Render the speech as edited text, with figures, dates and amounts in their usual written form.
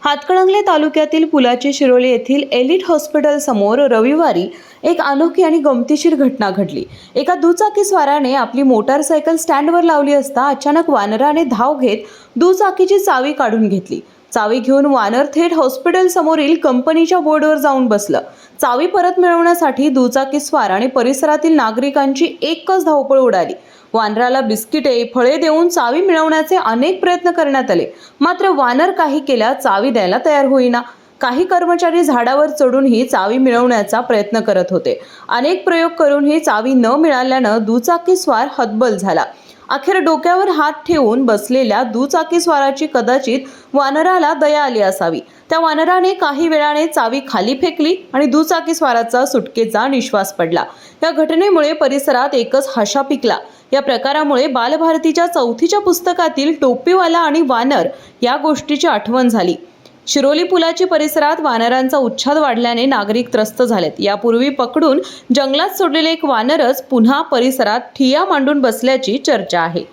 हातकणंगले तालुक्यातील पुलाची शिरोली येथील एलिट हॉस्पिटल समोर रविवारी एक अनोखी आणि गमतीशीर घटना घडली। एका दुचाकीस्वाराने आपली मोटारसायकल स्टँडवर लावली असता अचानक वानराने धाव घेत दुचाकीची चावी काढून घेतली। चावी घेऊन वानर थेट हॉस्पिटल समोरील कंपनीच्या बोर्डवर जाऊन बसलं। चावी परत मिळवण्यासाठी दुचाकीस्वार आणि परिसरातील नागरिकांची एकच धावपळ उडाली। वानराला बिस्किटे, फळे देऊन चावी मिळवण्याचे अनेक प्रयत्न करण्यात आले, मात्र वानर काही केल्या चावी द्यायला तयार होईना। काही कर्मचारी झाडावर चढूनही चावी मिळवण्याचा प्रयत्न करत होते। अनेक प्रयोग करूनही चावी न मिळाल्यानं दुचाकीस्वार हतबल झाला। अखेर डोक्यावर हात ठेवून बसलेल्या दुचाकीस्वाराची कदाचित वानराला दया आली असावी। त्या वानराने काही वेळाने चावी खाली फेकली आणि दुचाकीस्वाराचा सुटकेचा निश्वास पडला। या घटनेमुळे परिसरात एकच हशा पिकला। या प्रकारामुळे बालभारतीच्या 4थीच्या पुस्तकातील टोपीवाला आणि वानर या गोष्टीची आठवण झाली। शिरोली पुलाची परिसरात वानरांचा उच्छाद वाढल्याने नागरिक त्रस्त झालेत। यापूर्वी पकडून जंगलात सोडलेले एक वानरच पुन्हा परिसरात ठिय्या मांडून बसल्याची चर्चा आहे।